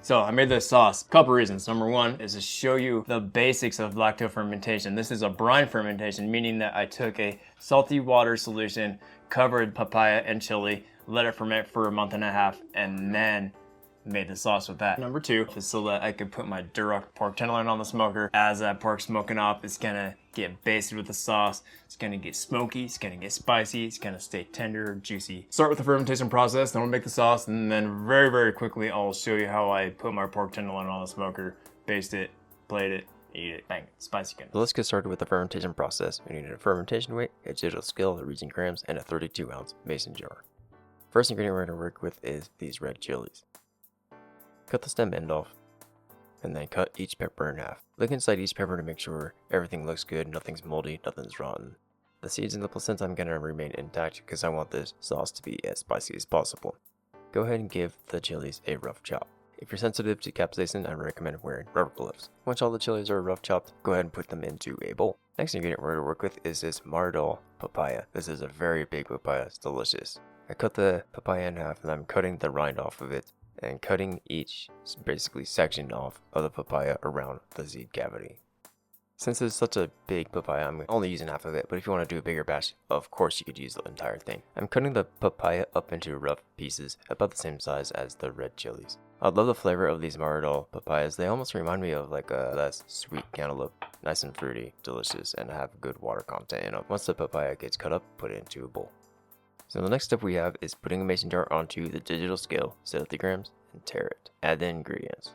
So I made this sauce, a couple reasons. Number one is to show you the basics of lacto fermentation. This is a brine fermentation, meaning that I took a salty water solution, covered papaya and chili, let it ferment for a month and a half, and then made the sauce with that. Number two is so that I could put my Duroc pork tenderloin on the smoker. As that pork's smoking up, it's gonna get basted with the sauce. It's gonna get smoky, it's gonna get spicy, it's gonna stay tender, juicy. Start with the fermentation process, then we'll make the sauce, and then very, very quickly I'll show you how I put my pork tenderloin on the smoker, baste it, plate it, eat it, bang, spicy again. So let's get started with the fermentation process. We need a fermentation weight, a digital scale that reads in grams, and a 32-ounce mason jar. First ingredient we're gonna work with is these red chilies. Cut the stem end off, and then cut each pepper in half. Look inside each pepper to make sure everything looks good, nothing's moldy, nothing's rotten. The seeds and the placenta I'm going to remain intact because I want this sauce to be as spicy as possible. Go ahead and give the chilies a rough chop. If you're sensitive to capsaicin, I recommend wearing rubber gloves. Once all the chilies are rough chopped, go ahead and put them into a bowl. Next ingredient we're going to work with is this maradol papaya. This is a very big papaya, it's delicious. I cut the papaya in half and I'm cutting the rind off of it, and cutting each basically section off of the papaya around the seed cavity. Since it's such a big papaya, I'm only using half of it, but if you want to do a bigger batch, of course you could use the entire thing. I'm cutting the papaya up into rough pieces about the same size as the red chilies. I love the flavor of these maradol papayas. They almost remind me of like a less sweet cantaloupe. Nice and fruity, delicious, and have good water content in them. Once the papaya gets cut up, put it into a bowl. So the next step we have is putting a mason jar onto the digital scale, set up the grams, and tare it. Add the ingredients.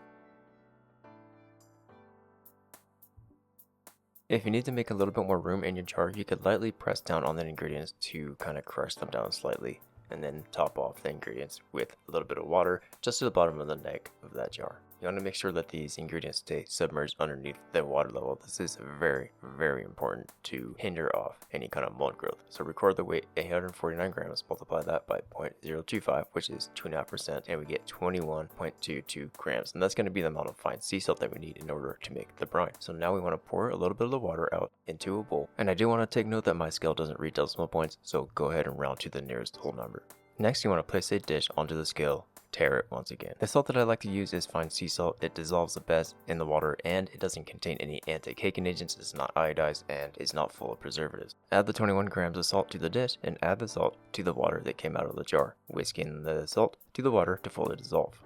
If you need to make a little bit more room in your jar, you could lightly press down on the ingredients to kind of crush them down slightly, and then top off the ingredients with a little bit of water just to the bottom of the neck of that jar. You want to make sure that these ingredients stay submerged underneath the water level. This is very, very important to hinder off any kind of mold growth. So record the weight, 849 grams, multiply that by 0.025, which is 2.5%, and we get 21.22 grams. And that's going to be the amount of fine sea salt that we need in order to make the brine. So now we want to pour a little bit of the water out into a bowl. And I do want to take note that my scale doesn't read decimal points, so go ahead and round to the nearest whole number. Next, you want to place a dish onto the scale. Tare it once again. The salt that I like to use is fine sea salt. It dissolves the best in the water and it doesn't contain any anti-caking agents, it's not iodized, and is not full of preservatives. Add the 21 grams of salt to the dish and add the salt to the water that came out of the jar, whisking the salt to the water to fully dissolve.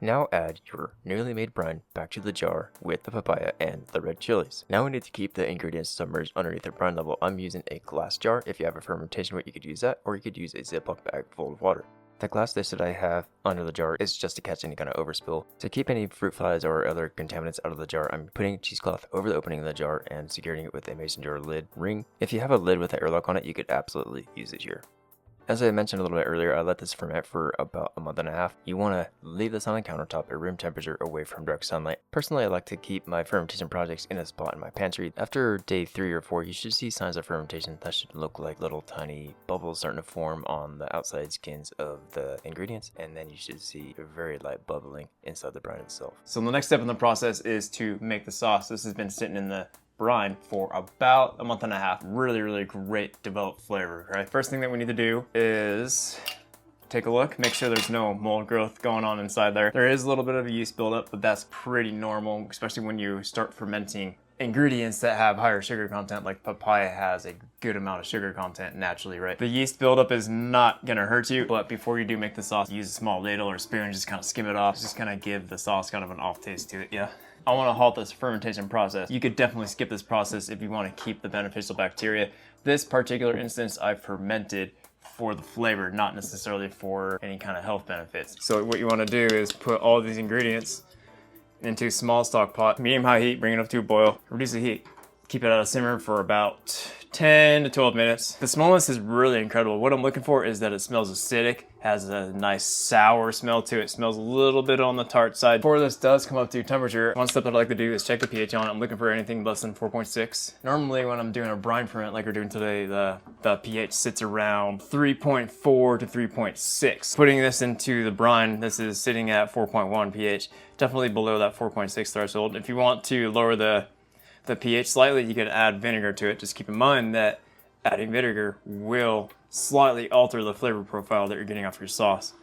Now add your newly made brine back to the jar with the papaya and the red chilies. Now we need to keep the ingredients submerged underneath the brine level. I'm using a glass jar. If you have a fermentation weight, you could use that, or you could use a Ziploc bag full of water. The glass dish that I have under the jar is just to catch any kind of overspill. To keep any fruit flies or other contaminants out of the jar, I'm putting cheesecloth over the opening of the jar and securing it with a mason jar lid ring. If you have a lid with an airlock on it, you could absolutely use it here. As I mentioned a little bit earlier, I let this ferment for about a month and a half. You want to leave this on the countertop at room temperature away from direct sunlight. Personally, I like to keep my fermentation projects in a spot in my pantry. After day 3 or 4, you should see signs of fermentation that should look like little tiny bubbles starting to form on the outside skins of the ingredients, and then you should see a very light bubbling inside the brine itself. So the next step in the process is to make the sauce. This has been sitting in the brine for about a month and a half. Really, really great developed flavor, right? First thing that we need to do is take a look, make sure there's no mold growth going on inside there. There is a little bit of a yeast buildup, but that's pretty normal, especially when you start fermenting ingredients that have higher sugar content, like papaya has a good amount of sugar content naturally, right? The yeast buildup is not gonna hurt you, but before you do make the sauce, use a small ladle or spoon, just kind of skim it off, just kind of give the sauce kind of an off taste to it, yeah? I want to halt this fermentation process. You could definitely skip this process if you want to keep the beneficial bacteria. This particular instance, I fermented for the flavor, not necessarily for any kind of health benefits. So what you want to do is put all these ingredients into a small stock pot, medium high heat, bring it up to a boil, reduce the heat, keep it at a simmer for about 10 to 12 minutes. The smallness is really incredible. What I'm looking for is that it smells acidic, has a nice sour smell to it, smells a little bit on the tart side. Before this does come up to temperature, one step that I like to do is check the pH on it. I'm looking for anything less than 4.6. Normally when I'm doing a brine ferment like we're doing today, the pH sits around 3.4 to 3.6. Putting this into the brine, this is sitting at 4.1 pH, definitely below that 4.6 threshold. If you want to lower the pH slightly, you can add vinegar to it. Just keep in mind that adding vinegar will slightly alter the flavor profile that you're getting off your sauce.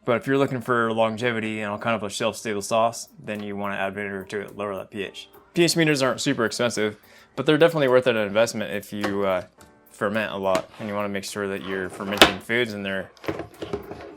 But if you're looking for longevity and kind of a shelf-stable sauce, then you want to add vinegar to it, lower that pH. pH meters aren't super expensive, but they're definitely worth an investment if you ferment a lot and you want to make sure that you're fermenting foods and they're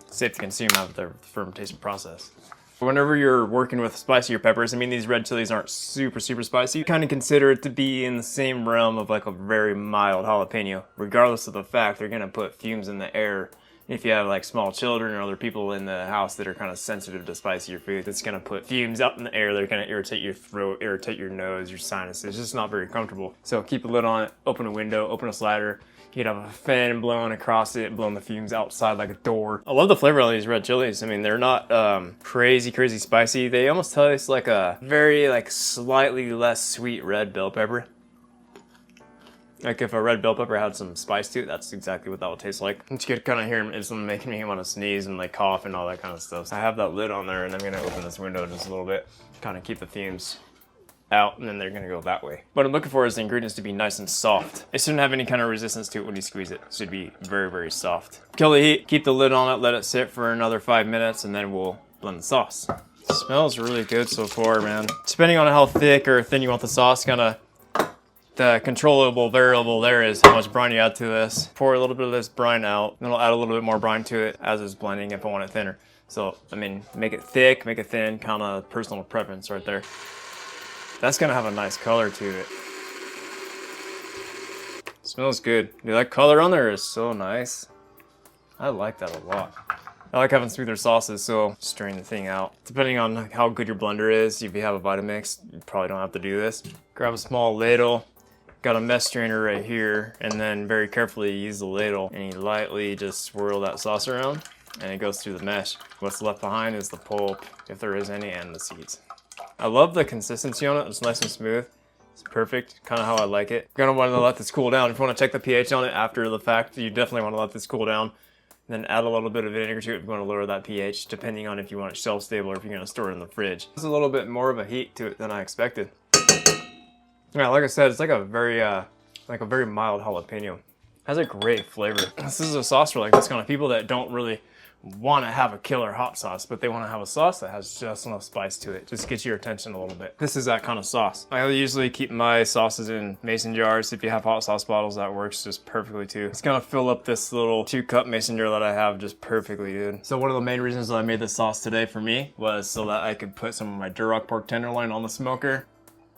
safe to consume out of the fermentation process. Whenever you're working with spicier peppers, I mean, these red chilies aren't super spicy. You kind of consider it to be in the same realm of like a very mild jalapeno, regardless of the fact they're gonna put fumes in the air. If you have like small children or other people in the house that are kind of sensitive to spicier food, it's gonna put fumes up in the air. They're gonna irritate your throat, irritate your nose, your sinuses. It's just not very comfortable. So keep a lid on it, open a window, open a slider. You could have a fan blowing across it, blowing the fumes outside like a door. I love the flavor of these red chilies. I mean, they're not crazy spicy. They almost taste like a very slightly less sweet red bell pepper. Like if a red bell pepper had some spice to it, that's exactly what that would taste like. You could kind of hear it's making me want to sneeze and like cough and all that kind of stuff. So I have that lid on there and I'm gonna open this window just a little bit, kind of keep the fumes out, and then they're gonna go that way. What I'm looking for is the ingredients to be nice and soft. It shouldn't have any kind of resistance to it when you squeeze it. It should be very soft. Kill the heat, keep the lid on it, let it sit for another 5 minutes, and then we'll blend the sauce. It smells really good so far, man. Depending on how thick or thin you want the sauce, the controllable variable there is how much brine you add to this. Pour a little bit of this brine out, then I'll add a little bit more brine to it as it's blending if I want it thinner. So, I mean, make it thick, make it thin, kind of personal preference right there. That's gonna have a nice color to it. Smells good. Dude, that color on there is so nice. I like that a lot. I like having smoother sauces, so strain the thing out. Depending on how good your blender is, if you have a Vitamix, you probably don't have to do this. Grab a small ladle, got a mesh strainer right here, and then very carefully use the ladle and you lightly just swirl that sauce around and it goes through the mesh. What's left behind is the pulp, if there is any, and the seeds. I love the consistency on it. It's nice and smooth. It's perfect, kind of how I like it. You're gonna want to let this cool down. If you want to check the pH on it after the fact, you definitely want to let this cool down. Then add a little bit of vinegar to it if you want to lower that pH, depending on if you want it shelf stable or if you're gonna store it in the fridge. There's a little bit more of a heat to it than I expected. Yeah, like I said, it's like a very mild jalapeno. It has a great flavor. This is a sauce for like this kind of people that don't really want to have a killer hot sauce, but they want to have a sauce that has just enough spice to it. Just gets your attention a little bit. This is that kind of sauce. I usually keep my sauces in mason jars. If you have hot sauce bottles, that works just perfectly too. It's gonna fill up this little 2-cup mason jar that I have just perfectly, dude. So one of the main reasons that I made this sauce today for me was so that I could put some of my Duroc pork tenderloin on the smoker.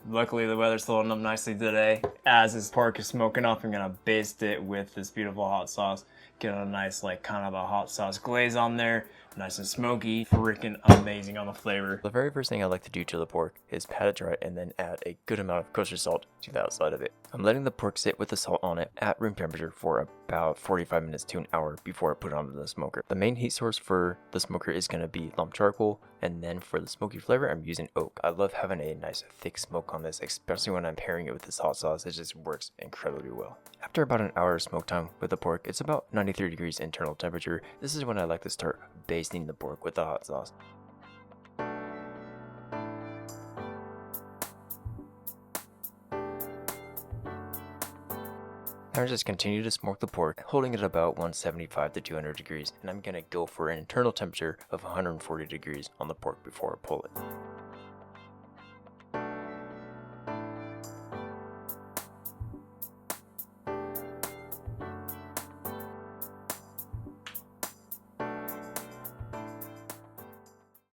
Luckily, the weather's holding up nicely today. As this pork is smoking up, I'm gonna baste it with this beautiful hot sauce. Get a nice, kind of a hot sauce glaze on there. Nice and smoky. Freaking amazing on the flavor. The very first thing I like to do to the pork is pat it dry and then add a good amount of kosher salt to the outside of it. I'm letting the pork sit with the salt on it at room temperature for about 45 minutes to an hour before I put it onto the smoker. The main heat source for the smoker is going to be lump charcoal, and then for the smoky flavor I'm using oak. I love having a nice thick smoke on this, especially when I'm pairing it with this hot sauce. It just works incredibly well. After about an hour of smoke time with the pork, it's about 93 degrees internal temperature. This is when I like to start basting the pork with the hot sauce. Now I just continue to smoke the pork, holding it about 175 to 200 degrees, and I'm gonna go for an internal temperature of 140 degrees on the pork before I pull it.